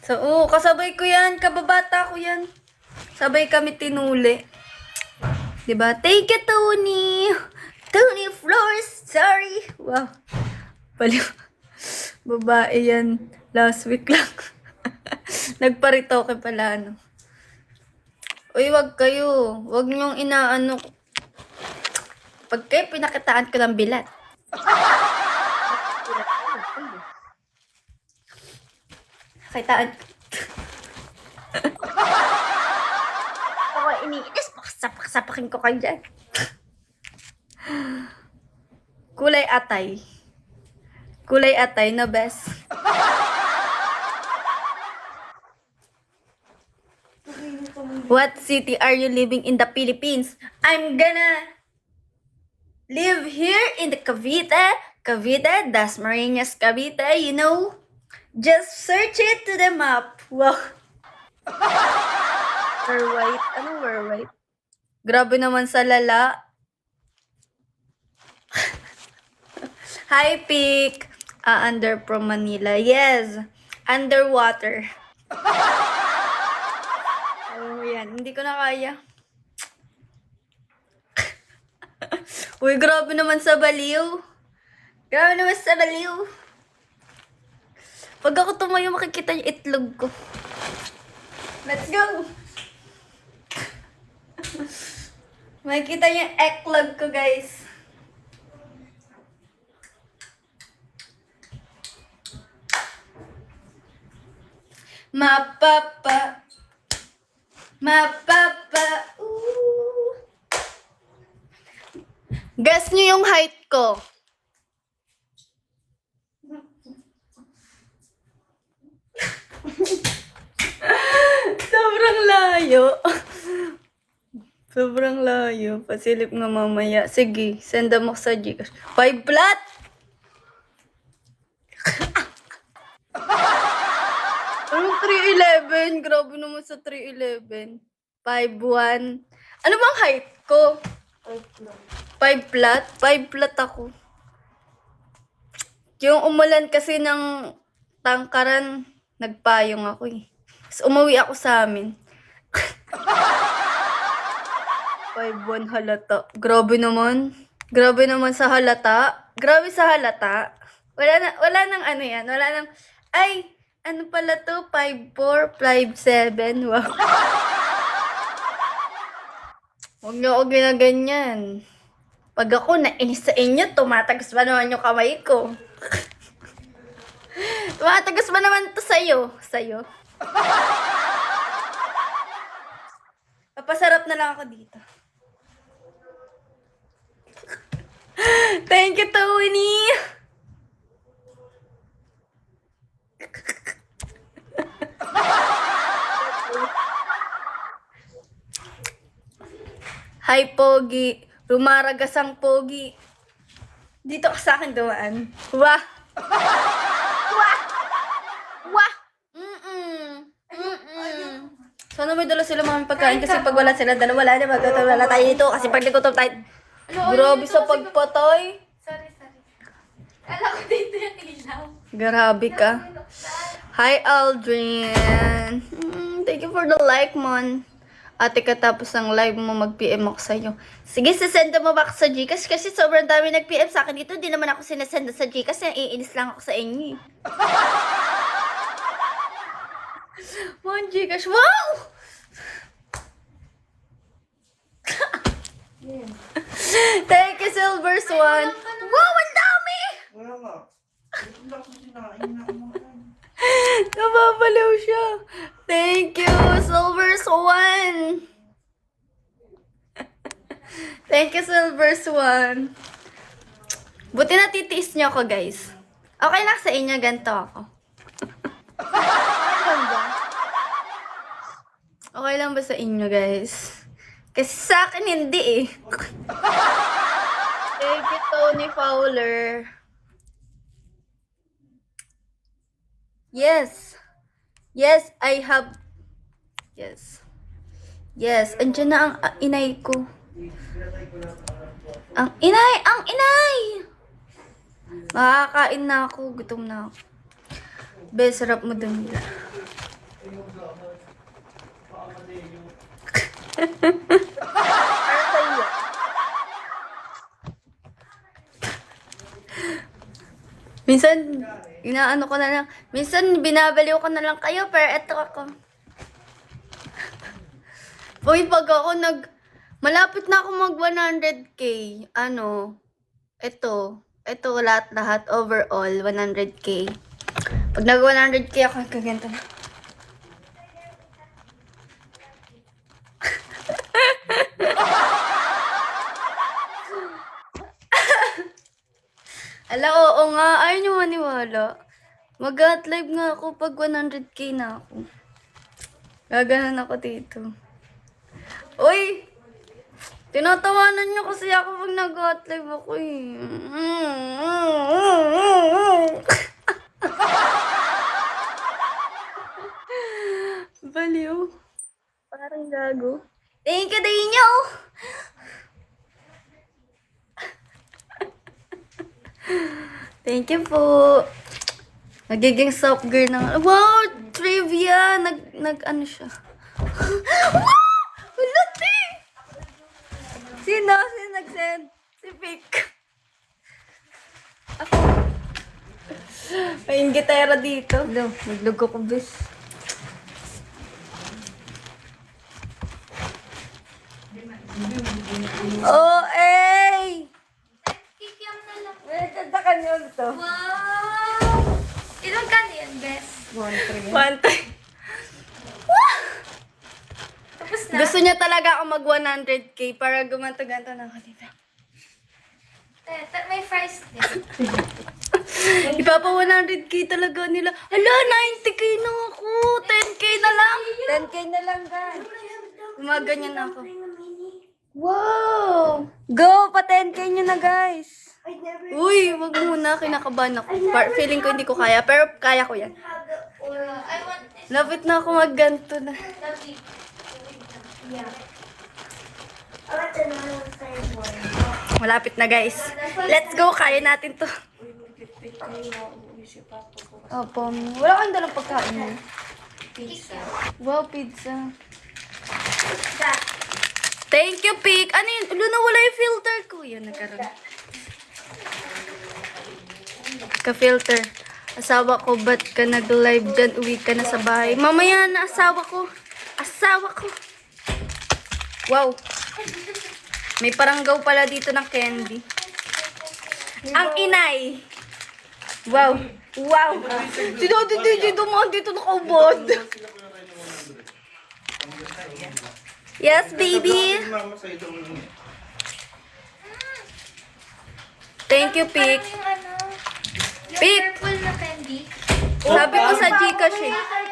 So, kasabay ko yan. Kababata ko yan. Sabay kami tinuli. Diba? Thank you, Tony. Tony Flores. Sorry. Wow. Baliw. Babae yan. Last week lang. Nagparitoke pala, ano. Uy, wag kayo. Wag niyong inaano. Pag kayo, pinakitaan ko ng bilat. Kitaan. Ako iniinis. Sapakin ko kayo dyan. Kulay atay. Kulay atay na best. What city are you living in the Philippines? I'm gonna live here in the Cavite. Cavite, Dasmariñas, Cavite, you know? Just search it to the map. Wow. We're white. Ano we're white? Grabe naman sa lala. Hi, Pic. Under from Manila. Yes. Underwater. Oh, yan. Hindi ko na kaya. Uy, grabe naman sa baliw. Grabe naman sa baliw. Pag ako tumayo, makikita yung itlog ko. Let's go! Makikita yung eklog ko, guys. Mapapa. Mapapa. Ooh. Guess nyo yung height ko. Sobrang layo. Sobrang layo. Pasilip nga mamaya. Sige, send mo sa Gcash. 5 flat! Anong 311? Grabe naman sa 311. 5'1". Ano bang height ko? 5 flat? 5 flat ako. Yung umulan kasi ng tangkaran, nagpayong ako eh. Tapos umuwi ako sa amin. 5'1" halata. Grabe naman. Grabe naman sa halata. Grabe sa halata. Wala nang ano yan. Wala nang, ay, ano pala to? 5'4", 5'7". Wow. Huwag niyo ako ginaganyan. Pag ako nainis sa inyo, tumatagas ba naman yung kamay ko? Tumatagas ba naman to sa'yo? Sa'yo? Papasarap na lang ako dito. Thank you, Tony! Hi, Pogi. Rumaragas ang Pogi. Dito ka sa akin dumaan. Wah! Wah! Wah! Sana may dala sila mga pagkain kasi pag wala sila dala, wala na magtatawala tayo dito kasi pag nagutom tayo. Grabe sa pagpatay. Sorry. Kala ko dito yung ilaw. Grabe ka. Hi, Aldrin. Thank you for the like, man. Ate, katapos ng live mo, mag-PM ako sa'yo. Sige, sasenda mo back sa Gcash kasi sobrang dami nag-PM sa akin dito. Hindi naman ako sinasenda sa Gcash. Iinis lang ako sa inyo. Mga Gcash. Wow! Thank you, Silver Swan. Wow, ang dami! Wala nga. Wala ko sinain na kumain. Nababaliw siya. Thank you, Silver Swan. Thank you, Silver Swan. Buti na titiis niyo ako, guys. Okay lang sa inyo, ganito ako. Okay lang ba? Okay lang ba sa inyo, guys? Kasi sa akin, hindi eh. Thank you, Tony Fowler. Yes. Yes, I have. Yes. Yes, andyan na ang inay ko. Ang inay! Ang inay! Makakain na ako. Gutom na ako. Be, sarap mo dun. Para sa iyo. Minsan, inaano ko na lang. Minsan, binabaliw ko na lang kayo, pero eto ako. Uy, pag ako malapit na ako mag 100k, ito lahat overall, 100k. Pag nag 100k ako, kaganto na. Ala, oo nga, ayaw nyo maniwala. Mag-live nga ako pag 100k na ako. Gaganon ako dito. Uy! Tinatawanan nyo kasi ako pag nag-live ako eh. Baliw. Parang gago. Thank you, Daniel! Thank you po. Nagiging soft girl na. Wow! Trivia! Ano siya? Wow! Wala, te! Sino nag-send? Si Vic. Ako. May gitara dito. Naglugo ko, bis. Oh, eh! Kikiam na lang. May tatakan yun to. Wow! Ilang kano yan, Bes? 1-3. One time. Tapos na? Gusto niya talaga ako mag 100k para gumanto-ganto na ako dito. May fries din. Ipapa 100k talaga nila. Hala, 90k na ako. 10k na lang. 10k na lang, guys. Gumaganyan ako. Wow! Go! Pa 10k nyo na, guys. Uy, wag muna. Kinakabahan ako. Feeling ko hindi ko kaya. Pero kaya ko yan. I want this. Lapit na ako magganto na. Lovely. Yeah. Malapit na, guys. Let's go. Kaya natin to. Opo. Wala kang dalang pagkain. Pizza. Wow, pizza. That. Thank you, Pick. Ano yun? Ulo, nawala yung filter ko. Yan, nagkaroon. Ka-filter. Asawa ko, ba't ka nag-live dyan? Uwi ka na sa bahay. Mamaya na, asawa ko. Asawa ko. Wow. May paranggaw pala dito ng candy. Ang inay. Wow. Wow. Si Daddy DJ dumaan dito nakaubod. Yes, baby. Mama sa'yo daw lang. Thank you, Pick. Parang yung ano, yung Pick. purple na candy. Sabi ko sa Gcash eh. Parang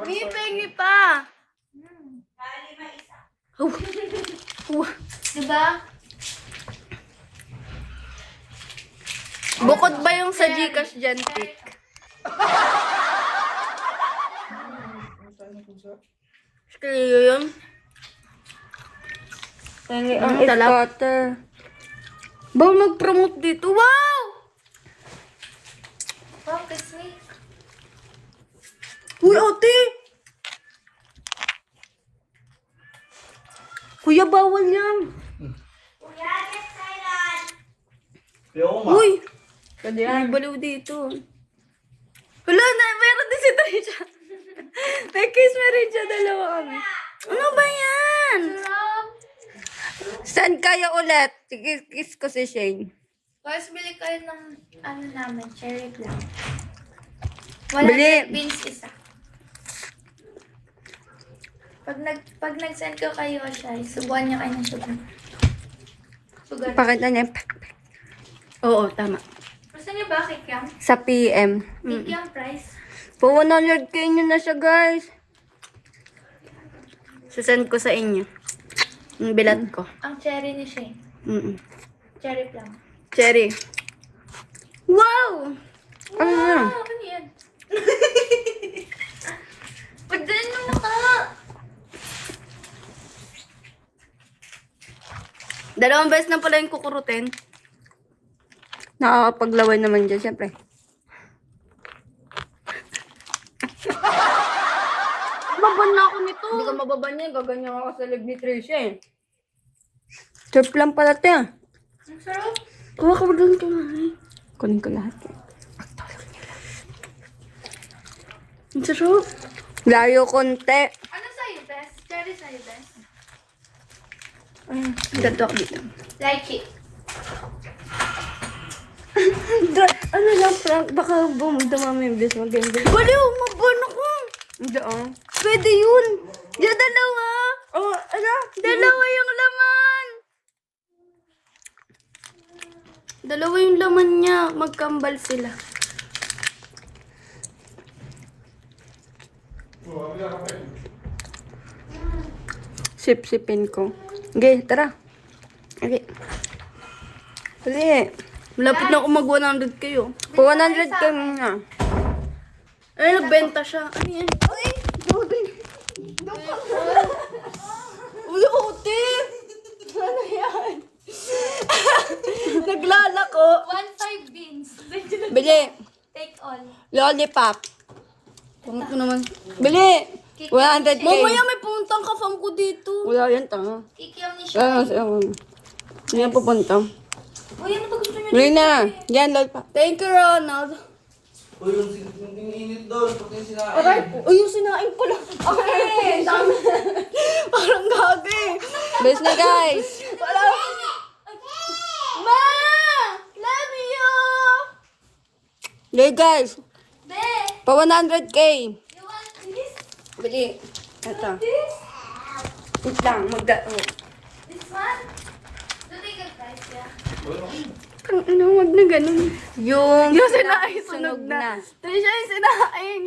May pengi pa. diba? Bukod ba yung sa Gcash dyan, Pick? Kaya yun? Ang starter. Bawal mag-promote dito. Wow! Wow, kiss me. Uy, ate! Kuya, bawal yan. Yo, ma. Uy! May baliw dito. Wala na, meron din si Trisha. May kiss me rin siya, dalawa kami. Ano ba yan? Sarap. Saan kayo ulit? Kiss ko si Shane. Guys, bili kayo ng ano namin, cherry plum. Bili. 100 beans isa. Pag nag-send ko kayo siya, subuhan niyo kayo ng sugar. Sugar. Pakita niya. Oo, tama. Gusto niyo ba kikiam? Sa PM. Kikiam price. Po 100k nyo na siya, guys. Sasend ko sa inyo. Yung bilat ko. Ang cherry ni Shane. Cherry plum. Cherry. Wow! Ano yan? Ano yan? Pagdalan mo na ka! Dalawang beses na pala yung kukurutin. Nakakapaglaway naman dyan, syempre. baban na ako nito. Hindi ka mababan yan. Gaganyan ka sa leg ni Trisha eh. Surf lang pala ito ah. Ang sarap. Kuha ka ba doon kumain? Kunin ko lahat. Ang sarap. Layo konti. Ano sa'yo, best? Cherry sa'yo, best? Ganto ako dito. Like it. Ano lang, Frank? Baka dumami yung bis mag-game. Baliw, maban ako. Hindi ah. Pwede yun. Yung dalawa. Oh, ano? Dalawa yung laman. Dalawa yung laman niya. Magkambal sila. Sip-sipin ko. Okay, tara. Okay. Dali. Malapit na ako mag-100 kayo. Po 100 ka muna. Ay, nagbenta siya. Ano yan? Ay, uy, uti. Ano yan? Naglalako. 1.5 beans. Bili. Take all. Lollipop. Pangit ko naman. Bili. 100k. Mamaya may puntang ka-fam ko dito. Wala yan, tanga. Kikiam ni Wala Shai. yan. Hindi yan pupunta. Uy, ano ba gusto niyo? Bili na. Yan, lollipop. Thank you, Ronald. O yung init doon, pati yung sinain. Aray, uy, yung sinain pala. Okay, dami. Parang gabi. Bilis na, guys. Parang... Ma! Love you! Okay, guys. Be, Pa 100k. you want this? Bili. Ito. This? Wait lang. Oh. This one? Do they get price, yeah? Ano, wag na ganun. Yung Yung sinain, sunog na. Trisha, yung sinain.